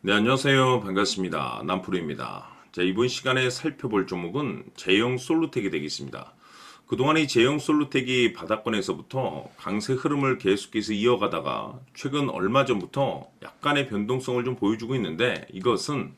네, 안녕하세요. 반갑습니다. 남프로입니다. 자, 이번 시간에 살펴볼 종목은 제형 솔루텍이 되겠습니다. 그동안 이 제형 솔루텍이 바닥권에서부터 강세 흐름을 계속해서 이어가다가 최근 얼마 전부터 약간의 변동성을 좀 보여주고 있는데, 이것은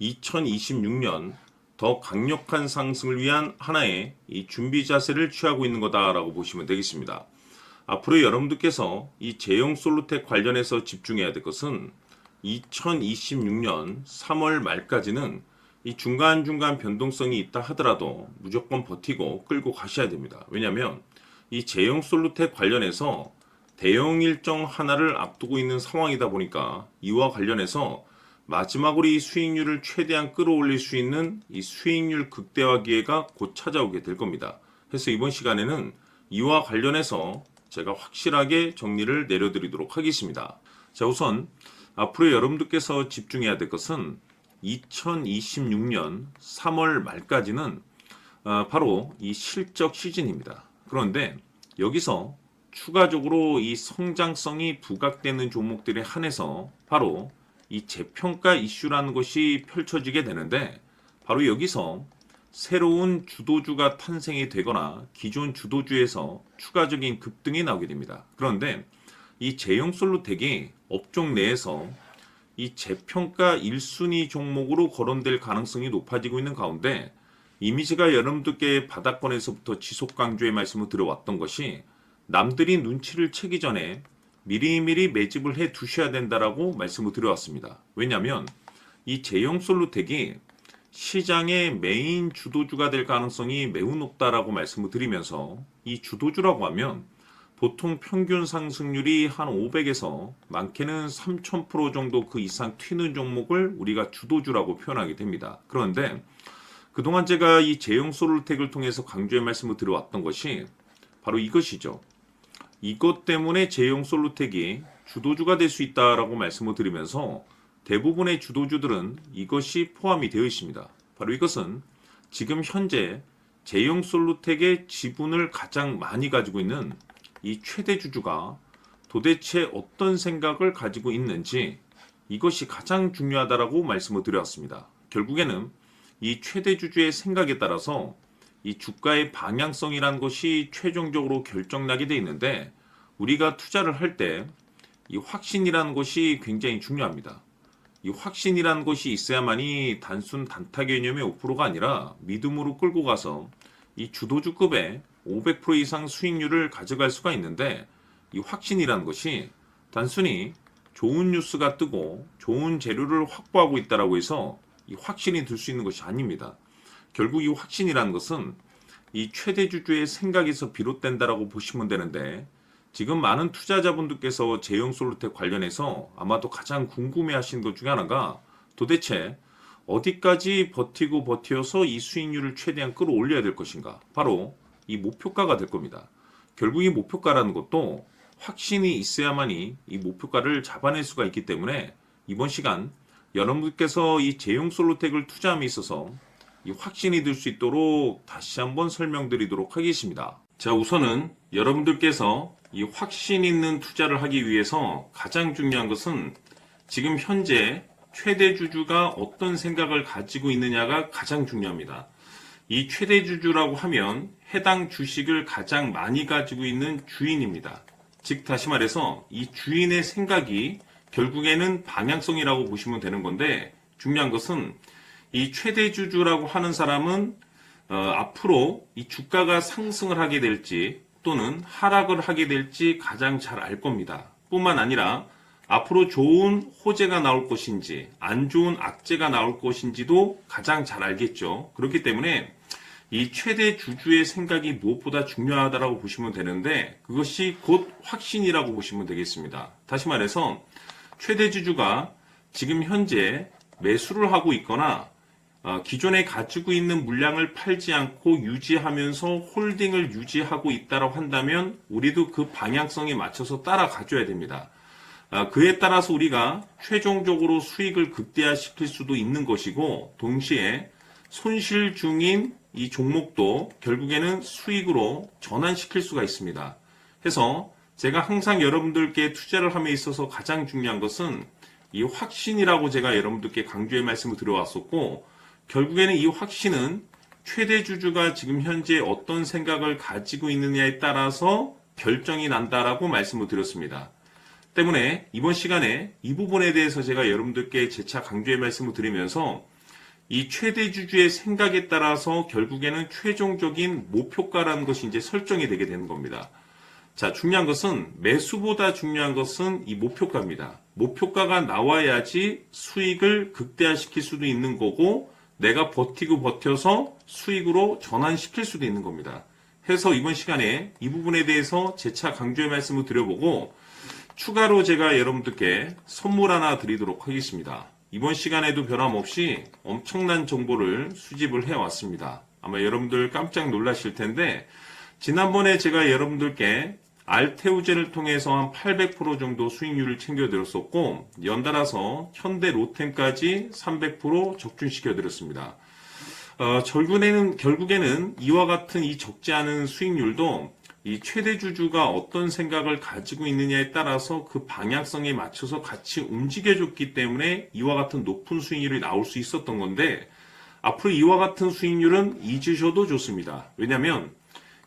2026년 더 강력한 상승을 위한 하나의 이 준비 자세를 취하고 있는 거다라고 보시면 되겠습니다. 앞으로 여러분들께서 이 제형 솔루텍 관련해서 집중해야 될 것은 2026년 3월 말까지는 이 중간중간 변동성이 있다 하더라도 무조건 버티고 끌고 가셔야 됩니다. 왜냐하면 이 제형 솔루텍 관련해서 대형 일정 하나를 앞두고 있는 상황이다 보니까 이와 관련해서 마지막으로 이 수익률을 최대한 끌어올릴 수 있는 이 수익률 극대화 기회가 곧 찾아오게 될 겁니다. 그래서 이번 시간에는 이와 관련해서 제가 확실하게 정리를 내려드리도록 하겠습니다. 자, 우선 앞으로 여러분들께서 집중해야 될 것은 2026년 3월 말까지는 바로 이 실적 시즌입니다. 그런데 여기서 추가적으로 이 성장성이 부각되는 종목들에 한해서 바로 이 재평가 이슈라는 것이 펼쳐지게 되는데, 바로 여기서 새로운 주도주가 탄생이 되거나 기존 주도주에서 추가적인 급등이 나오게 됩니다. 그런데 이 제형 솔루텍이 업종 내에서 이 재평가 1순위 종목으로 거론될 가능성이 높아지고 있는 가운데, 이미지가 여러분들께 바닥권에서부터 지속 강조의 말씀을 드려왔던 것이 남들이 눈치를 채기 전에 미리미리 매집을 해 두셔야 된다라고 말씀을 드려왔습니다. 왜냐하면 이 제형 솔루텍이 시장의 메인 주도주가 될 가능성이 매우 높다라고 말씀을 드리면서, 이 주도주라고 하면 보통 평균 상승률이 한 500에서 많게는 3000% 정도 그 이상 튀는 종목을 우리가 주도주라고 표현하게 됩니다. 그런데 그동안 제가 이 제형 솔루텍을 통해서 강조의 말씀을 드려왔던 것이 바로 이것이죠. 이것 때문에 제형 솔루텍이 주도주가 될 수 있다라고 말씀을 드리면서 대부분의 주도주들은 이것이 포함이 되어 있습니다. 바로 이것은 지금 현재 제형 솔루텍의 지분을 가장 많이 가지고 있는 이 최대 주주가 도대체 어떤 생각을 가지고 있는지, 이것이 가장 중요하다라고 말씀을 드렸습니다. 결국에는 이 최대 주주의 생각에 따라서 이 주가의 방향성이라는 것이 최종적으로 결정나게 돼 있는데, 우리가 투자를 할 때 이 확신이라는 것이 굉장히 중요합니다. 이 확신이라는 것이 있어야만이 단순 단타 개념의 5%가 아니라 믿음으로 끌고 가서 이 주도주급의 500% 이상 수익률을 가져갈 수가 있는데, 이 확신이라는 것이 단순히 좋은 뉴스가 뜨고 좋은 재료를 확보하고 있다라고 해서 이 확신이 들 수 있는 것이 아닙니다. 결국 이 확신이라는 것은 이 최대 주주의 생각에서 비롯된다라고 보시면 되는데, 지금 많은 투자자분들께서 제형 솔루텍 관련해서 아마도 가장 궁금해하시는 것 중에 하나가 도대체 어디까지 버티고 버텨서 이 수익률을 최대한 끌어올려야 될 것인가, 바로 이 목표가가 될 겁니다. 결국 이 목표가라는 것도 확신이 있어야만이 이 목표가를 잡아낼 수가 있기 때문에 이번 시간 여러분들께서 이 제형 솔루텍을 투자함에 있어서 이 확신이 들 수 있도록 다시 한번 설명드리도록 하겠습니다. 자, 우선은 여러분들께서 이 확신 있는 투자를 하기 위해서 가장 중요한 것은 지금 현재 최대 주주가 어떤 생각을 가지고 있느냐가 가장 중요합니다. 이 최대 주주라고 하면 해당 주식을 가장 많이 가지고 있는 주인입니다. 즉 다시 말해서 이 주인의 생각이 결국에는 방향성이라고 보시면 되는 건데, 중요한 것은 이 최대 주주라고 하는 사람은 앞으로 이 주가가 상승을 하게 될지 또는 하락을 하게 될지 가장 잘 알 겁니다. 뿐만 아니라 앞으로 좋은 호재가 나올 것인지 안 좋은 악재가 나올 것인지도 가장 잘 알겠죠. 그렇기 때문에 이 최대 주주의 생각이 무엇보다 중요하다고 보시면 되는데, 그것이 곧 확신이라고 보시면 되겠습니다. 다시 말해서 최대 주주가 지금 현재 매수를 하고 있거나 기존에 가지고 있는 물량을 팔지 않고 유지하면서 홀딩을 유지하고 있다고 한다면 우리도 그 방향성에 맞춰서 따라가줘야 됩니다. 그에 따라서 우리가 최종적으로 수익을 극대화시킬 수도 있는 것이고, 동시에 손실 중인 이 종목도 결국에는 수익으로 전환시킬 수가 있습니다. 해서 제가 항상 여러분들께 투자를 함에 있어서 가장 중요한 것은 이 확신이라고 제가 여러분들께 강조의 말씀을 드려왔었고, 결국에는 이 확신은 최대 주주가 지금 현재 어떤 생각을 가지고 있느냐에 따라서 결정이 난다라고 말씀을 드렸습니다. 때문에 이번 시간에 이 부분에 대해서 제가 여러분들께 재차 강조의 말씀을 드리면서 이 최대 주주의 생각에 따라서 결국에는 최종적인 목표가라는 것이 이제 설정이 되게 되는 겁니다. 자, 중요한 것은 매수보다 중요한 것은 이 목표가입니다. 목표가가 나와야지 수익을 극대화시킬 수도 있는 거고 내가 버티고 버텨서 수익으로 전환시킬 수도 있는 겁니다. 해서 이번 시간에 이 부분에 대해서 재차 강조의 말씀을 드려보고 추가로 제가 여러분들께 선물 하나 드리도록 하겠습니다. 이번 시간에도 변함없이 엄청난 정보를 수집을 해왔습니다. 아마 여러분들 깜짝 놀라실 텐데 지난번에 제가 여러분들께 알테우젠을 통해서 한 800% 정도 수익률을 챙겨드렸었고 연달아서 현대 로템까지 300% 적중시켜드렸습니다. 결국에는 이와 같은 이 적지 않은 수익률도 이 최대 주주가 어떤 생각을 가지고 있느냐에 따라서 그 방향성에 맞춰서 같이 움직여줬기 때문에 이와 같은 높은 수익률이 나올 수 있었던 건데 앞으로 이와 같은 수익률은 잊으셔도 좋습니다. 왜냐하면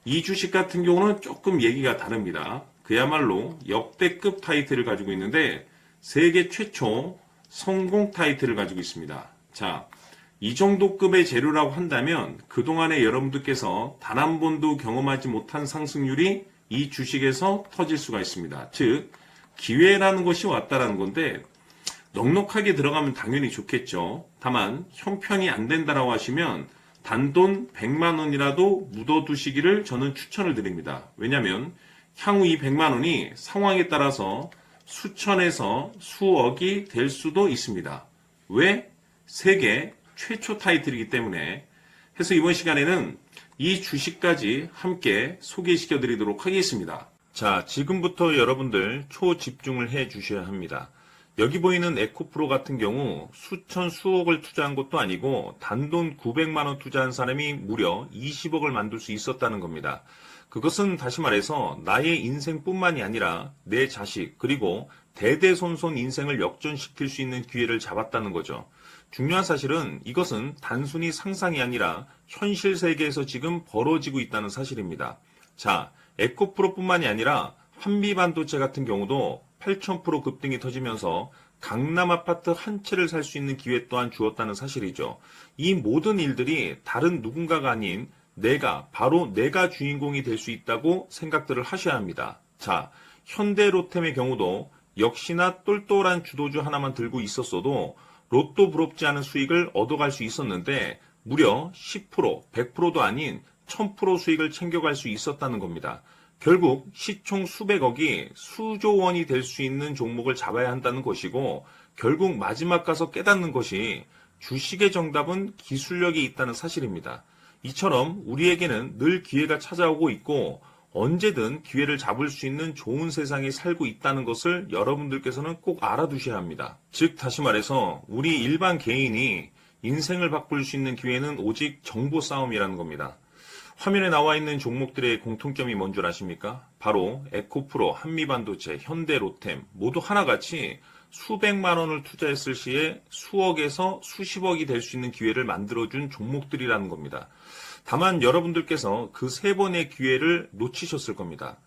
이 주식 같은 경우는 조금 얘기가 다릅니다. 그야말로 역대급 타이틀을 가지고 있는데 세계 최초 성공 타이틀을 가지고 있습니다. 자, 이 정도 급의 재료라고 한다면 그동안에 여러분들께서 단 한 번도 경험하지 못한 상승률이 이 주식에서 터질 수가 있습니다. 즉 기회라는 것이 왔다라는 건데 넉넉하게 들어가면 당연히 좋겠죠. 다만 형편이 안 된다라고 하시면 단돈 100만 원이라도 묻어두시기를 저는 추천을 드립니다. 왜냐하면 향후 이 100만 원이 상황에 따라서 수천에서 수억이 될 수도 있습니다. 왜? 세계 최초 타이틀이기 때문에. 해서 이번 시간에는 이 주식까지 함께 소개시켜 드리도록 하겠습니다. 자, 지금부터 여러분들 초집중을 해 주셔야 합니다. 여기 보이는 에코프로 같은 경우 수천 수억을 투자한 것도 아니고 단돈 900만 원 투자한 사람이 무려 20억을 만들 수 있었다는 겁니다. 그것은 다시 말해서 나의 인생뿐만이 아니라 내 자식 그리고 대대손손 인생을 역전시킬 수 있는 기회를 잡았다는 거죠. 중요한 사실은 이것은 단순히 상상이 아니라 현실 세계에서 지금 벌어지고 있다는 사실입니다. 자, 에코프로뿐만이 아니라 한미반도체 같은 경우도 8,000% 급등이 터지면서 강남 아파트 한 채를 살 수 있는 기회 또한 주었다는 사실이죠. 이 모든 일들이 다른 누군가가 아닌 바로 내가 주인공이 될 수 있다고 생각들을 하셔야 합니다. 자, 현대로템의 경우도 역시나 똘똘한 주도주 하나만 들고 있었어도 로또 부럽지 않은 수익을 얻어갈 수 있었는데 무려 10%, 100%도 아닌 1000% 수익을 챙겨갈 수 있었다는 겁니다. 결국 시총 수백억이 수조 원이 될 수 있는 종목을 잡아야 한다는 것이고 결국 마지막 가서 깨닫는 것이 주식의 정답은 기술력이 있다는 사실입니다. 이처럼 우리에게는 늘 기회가 찾아오고 있고 언제든 기회를 잡을 수 있는 좋은 세상에 살고 있다는 것을 여러분들께서는 꼭 알아두셔야 합니다. 즉 다시 말해서 우리 일반 개인이 인생을 바꿀 수 있는 기회는 오직 정보 싸움이라는 겁니다. 화면에 나와 있는 종목들의 공통점이 뭔 줄 아십니까? 바로 에코프로, 한미반도체, 현대로템 모두 하나같이 수백만 원을 투자했을 시에 수억에서 수십억이 될 수 있는 기회를 만들어준 종목들이라는 겁니다. 다만 여러분들께서 그 세 번의 기회를 놓치셨을 겁니다.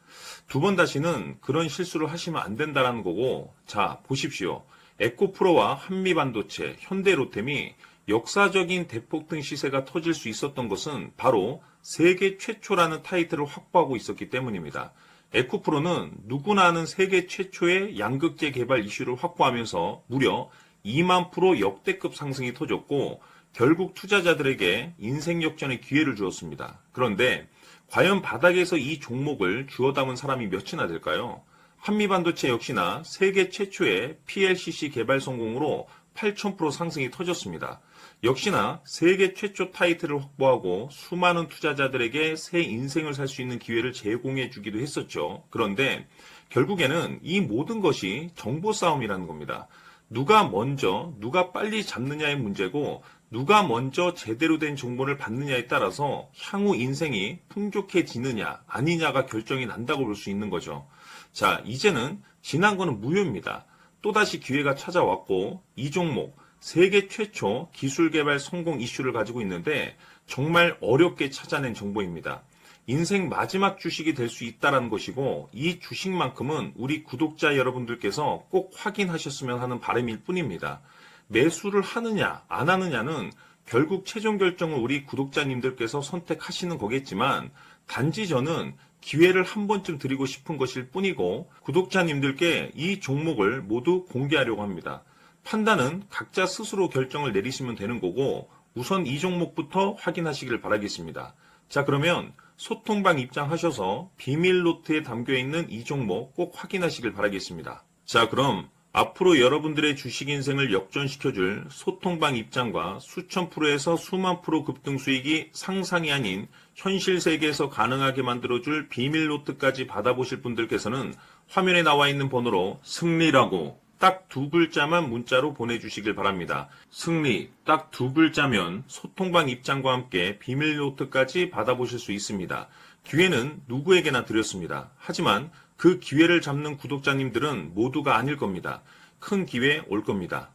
두 번 다시는 그런 실수를 하시면 안 된다는 거고, 자 보십시오. 에코프로와 한미반도체, 현대로템이 역사적인 대폭등 시세가 터질 수 있었던 것은 바로 세계 최초라는 타이틀을 확보하고 있었기 때문입니다. 에코프로는 누구나 아는 세계 최초의 양극재 개발 이슈를 확보하면서 무려 2만 프로 역대급 상승이 터졌고 결국 투자자들에게 인생 역전의 기회를 주었습니다. 그런데 과연 바닥에서 이 종목을 주워 담은 사람이 몇이나 될까요? 한미반도체 역시나 세계 최초의 PLCC 개발 성공으로 8,000% 상승이 터졌습니다. 역시나 세계 최초 타이틀을 확보하고 수많은 투자자들에게 새 인생을 살 수 있는 기회를 제공해 주기도 했었죠. 그런데 결국에는 이 모든 것이 정보 싸움이라는 겁니다. 누가 먼저, 누가 빨리 잡느냐의 문제고 누가 먼저 제대로 된 정보를 받느냐에 따라서 향후 인생이 풍족해지느냐 아니냐가 결정이 난다고 볼 수 있는 거죠. 자, 이제는 지난 거는 무효입니다. 또다시 기회가 찾아왔고 이 종목 세계 최초 기술 개발 성공 이슈를 가지고 있는데 정말 어렵게 찾아낸 정보입니다. 인생 마지막 주식이 될 수 있다는 것이고 이 주식만큼은 우리 구독자 여러분들께서 꼭 확인하셨으면 하는 바람일 뿐입니다. 매수를 하느냐 안 하느냐는 결국 최종 결정을 우리 구독자님들께서 선택하시는 거겠지만 단지 저는 기회를 한 번쯤 드리고 싶은 것일 뿐이고 구독자님들께 이 종목을 모두 공개하려고 합니다. 판단은 각자 스스로 결정을 내리시면 되는 거고 우선 이 종목부터 확인하시길 바라겠습니다. 자, 그러면 소통방 입장하셔서 비밀 노트에 담겨있는 이 종목 꼭 확인하시길 바라겠습니다. 자, 그럼 앞으로 여러분들의 주식 인생을 역전시켜줄 소통방 입장과 수천 프로에서 수만 프로 급등 수익이 상상이 아닌 현실 세계에서 가능하게 만들어줄 비밀 노트까지 받아보실 분들께서는 화면에 나와 있는 번호로 승리라고 딱 2글자만 문자로 보내주시길 바랍니다. 승리 딱 2글자면 소통방 입장과 함께 비밀 노트까지 받아보실 수 있습니다. 기회는 누구에게나 드렸습니다. 하지만 그 기회를 잡는 구독자님들은 모두가 아닐 겁니다. 큰 기회 올 겁니다.